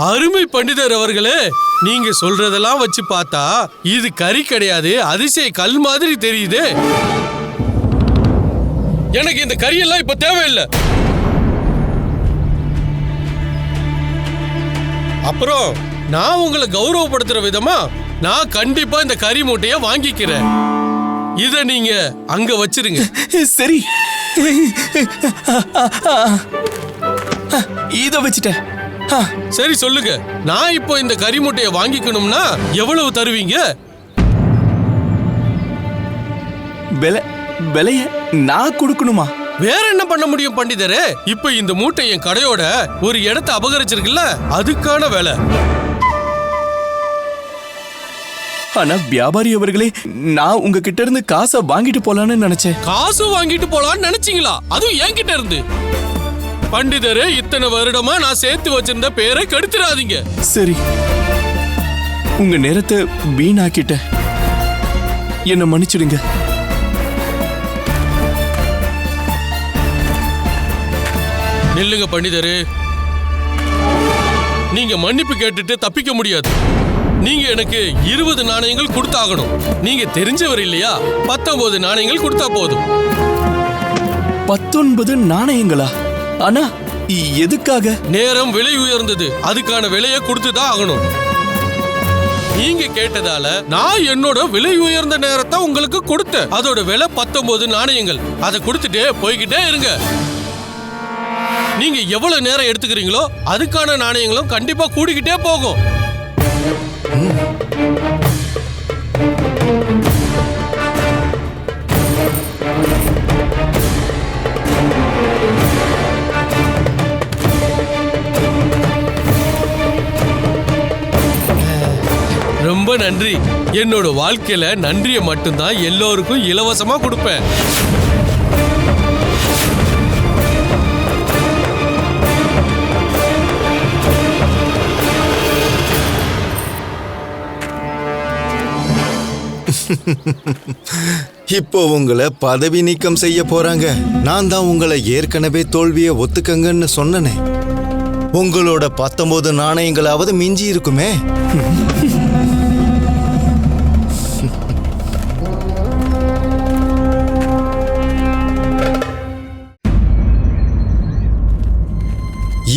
அருமை பண்டிதர் அவர்களே, நீங்க சொல்றதெல்லாம் வச்சு பார்த்தா இது கறி கிடையாது, அதிசய கல் மாதிரி தெரியுது. எனக்கு இந்த கறியெல்லாம் இப்ப தேவையில்லை. அப்புறம் நான் உங்களை கௌரவப்படுத்துற விதமா நான் கண்டிப்பா இந்த கறி மூட்டைய வாங்கிக்கிறேன். இத நீங்க அங்க வச்சிருங்க. சரி, இத வச்சிட்டேன். சரி சொல்லுங்க, நான் இப்போ இந்த கறி மூட்டைய வாங்கிக்கணும்னா எவ்வளவு தருவீங்க? விலைய நான் கொடுக்கணுமா? வேற என்ன பண்ண முடியும் பண்டிதரே? இப்ப இந்த மூட்டை என் கடையோட ஒரு இடத்தை அபகரிச்சிருக்குல்ல, அதுக்கான வேலை. ஆனா வியாபாரி அவர்களே, நான் உங்ககிட்ட இருந்து காசை வாங்கிட்டு போலான்னு நினைச்சேன். காசு வாங்கிட்டு போலான்னு நினைச்சீங்களா? அதுவும் என்கிட்ட இருந்து? பண்டிதரே, இத்தனை வருடமா நான் சேர்த்து வச்சிருந்த பேரை கெடுத்துறாதீங்க. சரி, உங்க நேரத்தை வீணாக்கிட்ட, என்ன மன்னிச்சிடுங்க. நில்லுங்க பண்டிதரே, நீங்க மன்னிப்பு கேட்டுட்டு தப்பிக்க முடியாது. நீங்க எனக்கு 20 நாணயங்கள் கொடுத்தாகணும். நீங்க தெரிஞ்சவர் இல்லையா? 19 நாணயங்கள் கொடுத்தா போதும். 19 நாணயங்களா? ஆனா எதுக்காக? நேரம் விலை உயர்ந்தது, அதுக்கான விலையை கொடுத்துதான் ஆகணும். நீங்க கேட்டதால நான் என்னோட விலை உயர்ந்த நேரத்தை உங்களுக்கு கொடுத்தேன். அதோட விலை 19 நாணயங்கள். அதை கொடுத்துட்டே போய்கிட்டே இருங்க. நீங்க எவ்வளவு நேரம் எடுத்துக்கிறீங்களோ அதுக்கான நாணயங்களும் கண்டிப்பா கூடிக்கிட்டே போகும். ரொம்ப நன்றி. என்னோட வாழ்க்கையில நன்றியை மட்டும்தான் எல்லோருக்கும் இலவசமா கொடுப்பேன். இப்போ உங்களை பதவி நீக்கம் செய்ய போறாங்க. நான் தான் உங்களை ஏற்கனவே தோல்வியை ஒத்துக்கங்கன்னு சொன்னனே. உங்களோட 19 நாணயங்களாவது மிஞ்சி இருக்குமே.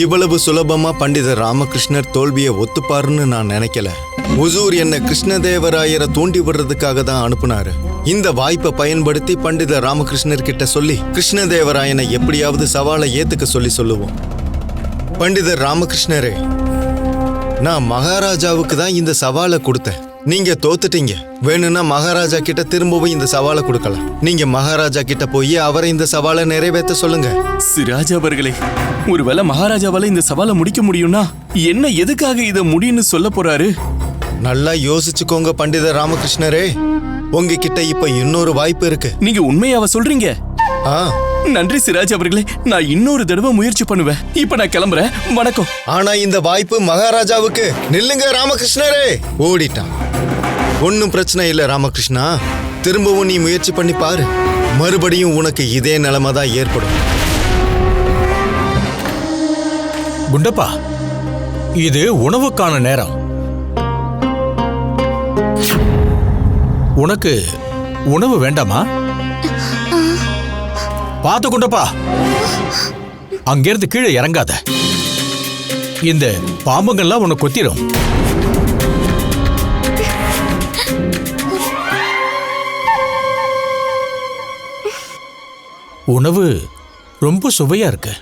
இவ்வளவு சுலபமா பண்டிதர் ராமகிருஷ்ணர் தோல்வியை ஒத்துப்பாருன்னு நான் நினைக்கல. ஹுசூர் என்ன கிருஷ்ணதேவராயரை தூண்டி விடுறதுக்காக தான் அனுப்புனாரு. இந்த வாய்ப்பை பயன்படுத்தி பண்டிதர் ராமகிருஷ்ணர் கிட்ட சொல்லி கிருஷ்ணதேவராயனை எப்படியாவது சவாலை ஏத்துக்க சொல்லுவோம். பண்டிதர் ராமகிருஷ்ணரே, நான் மகாராஜாவுக்கு தான் இந்த சவாலை கொடுத்தேன். நீங்க தோத்துட்டீங்க. வேணும்னா மகாராஜா கிட்ட திரும்பவும் இந்த சவாலை கொடுக்கலாம். நீங்க மகாராஜா கிட்ட போய் அவரை இந்த சவாலை நிறைவேற்ற சொல்லுங்க. சிராஜ் அவர்களே, ஒருவேளை மகாராஜாவால இந்த சவாலை முடிக்க முடியும்னா என்ன எதுக்காக இதை முடியும்னு சொல்ல போறாரு? நல்லா யோசிச்சுக்கோங்க பண்டிதர் ராமகிருஷ்ணரே. உங்ககிட்ட இப்ப இன்னொரு வாய்ப்பு இருக்கு. நீங்க உண்மையாவ சொல்றீங்க? நன்றி சிராஜ் அவர்களே, நான் இன்னொரு தடவை முயற்சி பண்ணுவேன். இப்ப நான் கிளம்புறேன். வணக்கம். ஆனா இந்த வாய்ப்பு மகாராஜாவுக்கு. நில்லுங்க ராமகிருஷ்ணரே. ஓடிட்டான். ஒன்னும் பிரச்சனை இல்ல ராமகிருஷ்ணா. திரும்பவும் நீ முயற்சி பண்ணி பாரு. மறுபடியும் உனக்கு இதே நிலைமை தான் ஏற்படும். குண்டப்பா, இது உணவுக்கான நேரம். உனக்கு உணவு வேண்டாமா? பார்த்து குண்டப்பா, அங்கிருந்து கீழே இறங்காத. இந்த பாம்புங்கள்லாம் உன்னை கொத்திரும். உணவு ரொம்ப சுவையா இருக்கு.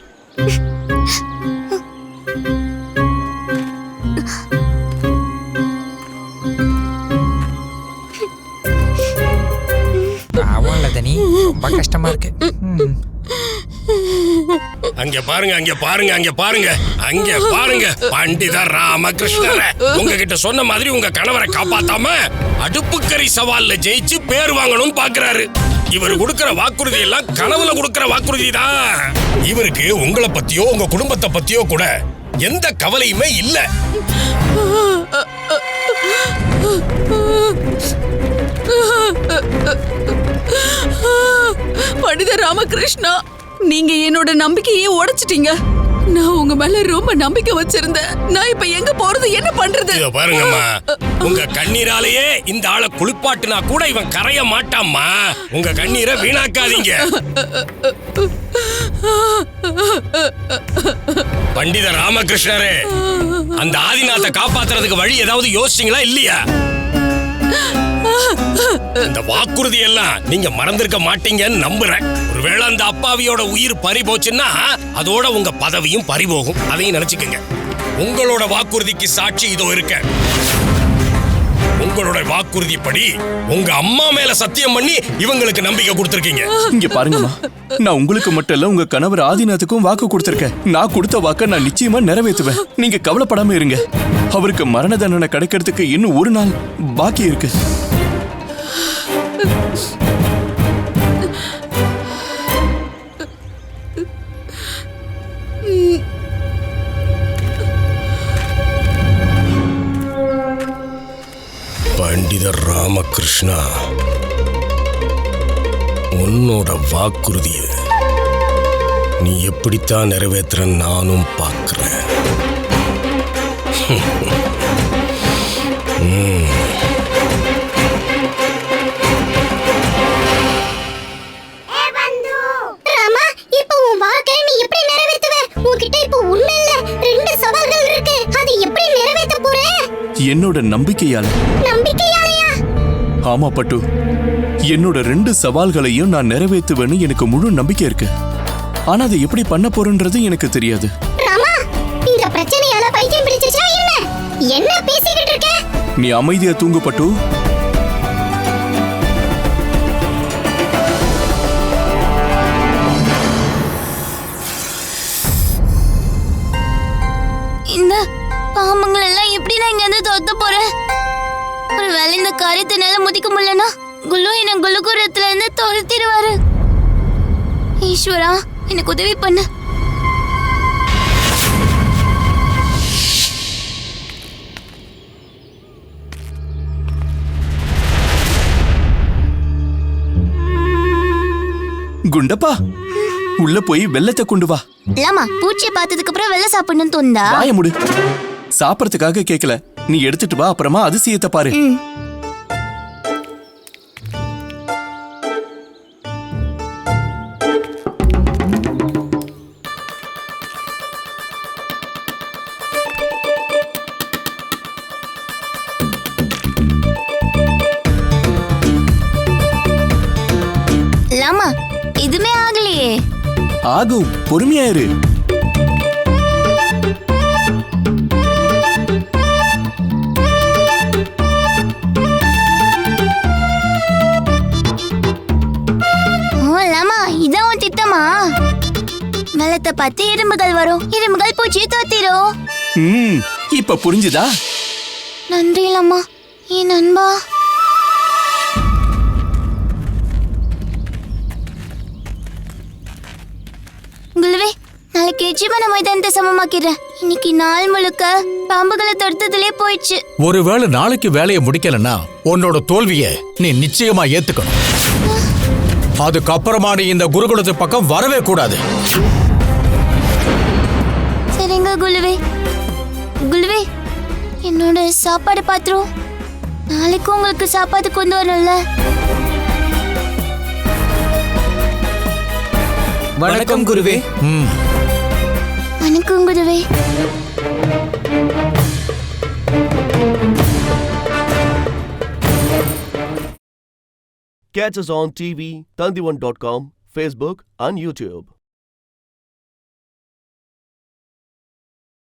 ரொம்ப கஷ்டமா இருக்கு. அங்க பாருங்க, அங்க பாருங்க, அங்க பாருங்க, அங்க பாருங்க. பண்டிதர் ராமகிருஷ்ணர் உங்ககிட்ட சொன்ன மாதிரி உங்க கணவரை காப்பாத்தாம அடுப்புக்கறி சவால்ல ஜெயிச்சு பேர் வாங்கணும்னு பாக்குறாரு. இவர் கொடுக்கிற வாக்குறுதி எல்லாம் கனவுல கொடுக்கிற வாக்குறுதி தான். இவருக்கு உங்களை பத்தியோ உங்க குடும்பத்தை பத்தியோ கூட எந்த கவலையுமே இல்ல. பண்டிதர் ராமகிருஷ்ணா, நீங்க என்னோட நம்பிக்கையே உடைச்சிட்டீங்க. நான் உங்க மேல ரொம்ப நம்பிக்கை வச்சிருந்தேன். நான் இப்ப எங்க போறது, என்ன பண்றது? பாருங்கம்மா, உங்க கண்ணீராலேயே இந்த ஆளை குளிப்பாட்டுனா கூட இவன் கரைய மாட்டாம்மா. உங்க கண்ணீரை வீணாக்காதீங்க. பண்டிதர் ராமகிருஷ்ணரே, அந்த ஆதிநாத்தை காப்பாத்துறதுக்கு வழி ஏதாவது யோசிச்சீங்களா இல்லையா? இந்த வாக்குறுதி எல்லாம் நீங்க மறந்திருக்க மாட்டீங்கன்னு நம்புறேன். ஒருவேளை அந்த அப்பாவியோட உயிர் பறி போச்சுன்னா அதோட உங்க பதவியும் பறி போகும். அதையும் நினைச்சுக்கங்க. உங்களோட வாக்குறுதிக்கு சாட்சி இதோ இருக்க. உங்களோட வாக்குறுதிப்படி உங்க அம்மா மேல சத்தியம் பண்ணி இவங்களுக்கு நம்பிக்கை கொடுத்திருக்கீங்க. இங்க பாருங்கம்மா, நான் உங்களுக்கு மட்டும் இல்ல, உங்க கணவர் ஆதிநாத்துக்கும் வாக்கு கொடுத்திருக்கேன். நான் கொடுத்த வாக்க நான் நிச்சயமா நிறைவேற்றுவேன். நீங்க கவலைப்படாம இருங்க. அவருக்கு மரண தண்டனை கிடைக்கிறதுக்கு இன்னும் ஒரு நாள் பாக்கி இருக்கு. பண்டிதர் ராமகிருஷ்ணா, உன்னோட வாக்குறுதிய நீ எப்படித்தான் நிறைவேற்ற நானும் பார்க்கிறேன். என்னோட நம்பிக்கையால. ஆமா பட்டு, என்னோட 2 சவால்களையும் நான் நிறைவேற்றுவேன்னு எனக்கு முழு நம்பிக்கை இருக்கு. ஆனா அதை எப்படி பண்ண போறேன்றது எனக்கு தெரியாது. நீ அமைதியா தூங்கு பட்டு. இந்த பாம்புங்கள் எல்லாம் எப்படி நான் இங்க இருந்து தோத்த போறேன்? ஒருவேளை இந்த காரியத்தினால முதிக்க முடியலன்னா குல்லு என்ன குலுகுரத்துல இருந்து துரத்திடுவாரு. ஈஸ்வரா, எனக்கு உதவி பண்ணு. குண்டப்பா உள்ள போய் வெள்ளத்தை கொண்டு வா. லாமா பூச்சியை பார்த்ததுக்கு அப்புறம் வெள்ளை சாப்பிடணும்னு தோணுதா? வாய முடு. சாப்பிடறதுக்காக கேட்கல, நீ எடுத்துட்டு வா, அப்புறமா அதிசயத்தை பாரு. லாமா இதுமே ஆகலையே. ஆகும், பொறுமையாயிரு. லாமா இதான் உன் திட்டமா? வெள்ளத்தை பார்த்து எறும்புகள் வரும், எறும்புகள் பூச்சியை தோத்திரும். இப்ப புரிஞ்சுதா? நன்றி லாமா, என் நண்பா. குலுவே, நாளைக்கு ஜீவன மைதானத்தை சமமாக்கிறேன். இன்னைக்கு நாள் முழுக்க பாம்புகளை தொடுத்ததுலே போயிடுச்சு. ஒருவேளை நாளைக்கு வேலையை முடிக்கலன்னா உன்னோட தோல்வியை நீ நிச்சயமா ஏத்துக்கணும். அதுக்கப்புறமா நீ இந்த குருகுலத்து பக்கம் வரவே கூடாது. சரிங்க குலுவே. குலுவே, என்னோட சாப்பாடு பாத்திரம் நாளைக்கு உங்களுக்கு சாப்பாடு கொண்டு வரணும்ல. வணக்கம் குருவே. வணக்கம் குருவே. Catch us on TV, Tandivan.com, Facebook and YouTube.